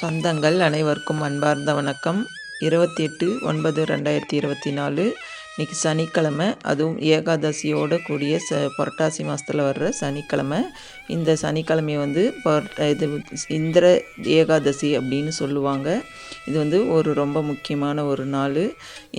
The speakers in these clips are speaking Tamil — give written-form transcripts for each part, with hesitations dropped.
சொந்தங்கள் அனைவருக்கும் அன்பார்ந்த வணக்கம். 28/9/2024 இன்றைக்கி சனிக்கிழமை, அதுவும் ஏகாதசியோடு கூடிய புரட்டாசி மாதத்தில் வர்ற சனிக்கிழமை. இந்த சனிக்கிழமையை வந்து இது இந்திர ஏகாதசி அப்படின்னு சொல்லுவாங்க. இது வந்து ஒரு ரொம்ப முக்கியமான ஒரு நாள்.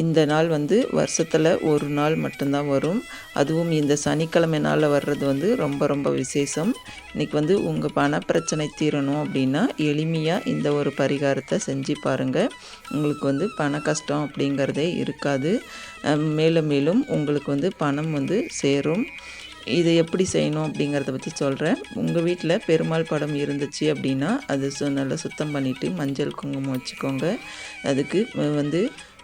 இந்த நாள் வந்து வருஷத்தில் ஒரு நாள் மட்டும்தான் வரும். அதுவும் இந்த சனிக்கிழமை நாளில் வர்றது வந்து ரொம்ப ரொம்ப விசேஷம். இன்றைக்கி வந்து உங்கள் பணப்பிரச்சனை தீரணும் அப்படின்னா எளிமையாக இந்த ஒரு பரிகாரத்தை செஞ்சு பாருங்கள். உங்களுக்கு வந்து பண கஷ்டம் அப்படிங்கிறதே இருக்காது. மேலும் மேலும் உங்களுக்கு வந்து பணம் வந்து சேரும். இதை எப்படி செய்யணும் அப்படிங்கிறத பற்றி சொல்கிறேன். உங்கள் வீட்டில் பெருமாள் படம் இருந்துச்சு அப்படின்னா அது நல்லா சுத்தம் பண்ணிவிட்டு மஞ்சள் குங்குமம் வச்சுக்கோங்க. அதுக்கு வந்து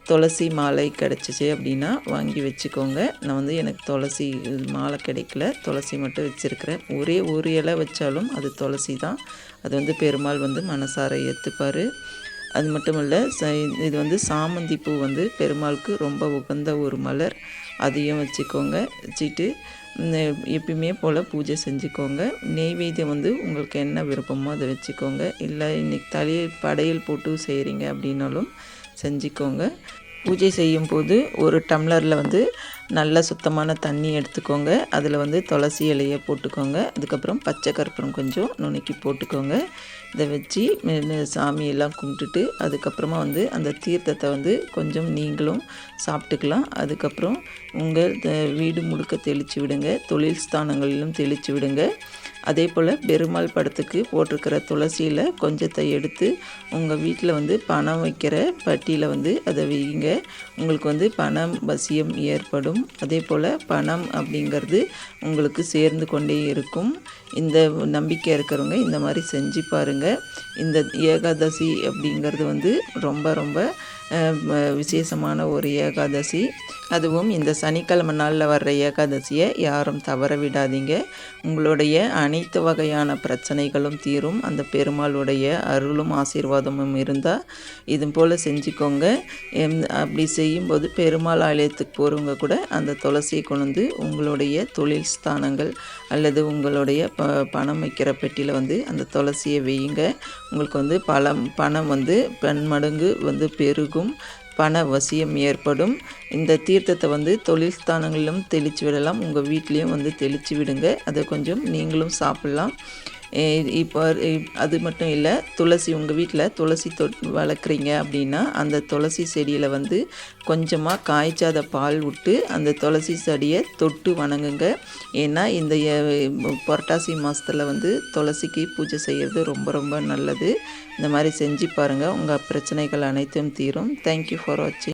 துளசி மாலை கிடச்சிச்சு அப்படின்னா வாங்கி வச்சுக்கோங்க. நான் வந்து எனக்கு துளசி மாலை கிடைக்கல, துளசி மட்டும் வச்சுருக்கிறேன். ஒரே ஒரு இலை வச்சாலும் அது துளசி தான். அது வந்து பெருமாள் வந்து மனசார ஏற்றுப்பார். அது மட்டும் இல்லை, இது வந்து சாமந்தி பூ வந்து பெருமாளுக்கு ரொம்ப உகந்த ஒரு மலர். அதையும் வச்சுக்கோங்க. வச்சுட்டு எப்பயுமே போல் பூஜை செஞ்சுக்கோங்க. நெய்வேத்தியம் வந்து உங்களுக்கு என்ன விருப்பமோ அதை வச்சுக்கோங்க. இல்லை இன்றைக்கி படையல் போட்டு செய்கிறீங்க அப்படின்னாலும் செஞ்சுக்கோங்க. பூஜை செய்யும்போது ஒரு டம்ளரில் வந்து நல்ல சுத்தமான தண்ணி எடுத்துக்கோங்க. அதில் வந்து துளசி இலையை போட்டுக்கோங்க. அதுக்கப்புறம் பச்சை கற்பூரம் கொஞ்சம் நுணுக்கி போட்டுக்கோங்க. இதை வச்சு சாமியெல்லாம் கும்பிட்டுட்டு அதுக்கப்புறமா வந்து அந்த தீர்த்தத்தை வந்து கொஞ்சம் நீங்களும் சாப்பிட்டுக்கலாம். அதுக்கப்புறம் உங்கள் வீடு முழுக்க தெளித்து விடுங்க. தொழில் ஸ்தானங்களிலும் தெளித்து விடுங்க. அதே போல் பெருமாள் படத்துக்கு போட்டிருக்கிற துளசியில் கொஞ்சத்தை எடுத்து உங்கள் வீட்டில் வந்து பணம் வைக்கிற பட்டியில் வந்து அதை வைங்க. உங்களுக்கு வந்து பணம் வசியம் ஏற்படும். அதே போல் பணம் அப்படிங்கிறது உங்களுக்கு சேர்ந்து கொண்டே இருக்கும். இந்த நம்பிக்கை இருக்கிறவங்க இந்த மாதிரி செஞ்சு பாருங்கள். இந்த ஏகாதசி அப்படிங்கிறது வந்து ரொம்ப ரொம்ப விசேஷமான ஒரு ஏகாதசி. அதுவும் இந்த சனிக்கிழமை நாளில் வர்ற ஏகாதசியை யாரும் தவற விடாதீங்க. உங்களுடைய அனைத்து வகையான பிரச்சனைகளும் தீரும். அந்த பெருமாளுடைய அருளும் ஆசீர்வாதமும் இருந்தால் இது போல் செஞ்சுக்கோங்க. அப்படி செய்யும்போது பெருமாள் ஆலயத்துக்கு போகிறவங்க கூட அந்த துளசியை கொண்டு உங்களுடைய தொழில் ஸ்தானங்கள் அல்லது உங்களுடைய பணம் வைக்கிற பெட்டியில் வந்து அந்த துளசியை வையுங்க. உங்களுக்கு வந்து பணம் வந்து பன்மடங்கு வந்து பெருகும். பண வசியம் ஏற்படும். இந்த தீர்த்தத்தை வந்து தொழில் ஸ்தானங்களிலும் தெளித்து விடலாம். உங்கள் வீட்லேயும் வந்து தெளித்து விடுங்க. அதை கொஞ்சம் நீங்களும் சாப்பிட்லாம். இப்போ அது மட்டும் இல்லை, துளசி உங்கள் வீட்டில் துளசி வளர்க்குறீங்க அப்படின்னா அந்த துளசி செடியில் வந்து கொஞ்சமாக காய்ச்சாத பால் விட்டு அந்த துளசி செடியை தொட்டு வணங்குங்க. ஏன்னா இந்த புரட்டாசி மாதத்தில் வந்து துளசிக்கு பூஜை செய்கிறது ரொம்ப ரொம்ப நல்லது. இந்த மாதிரி செஞ்சு பாருங்கள். உங்கள் பிரச்சனைகள் அனைத்தும் தீரும். தேங்க்யூ ஃபார் வாட்சிங்.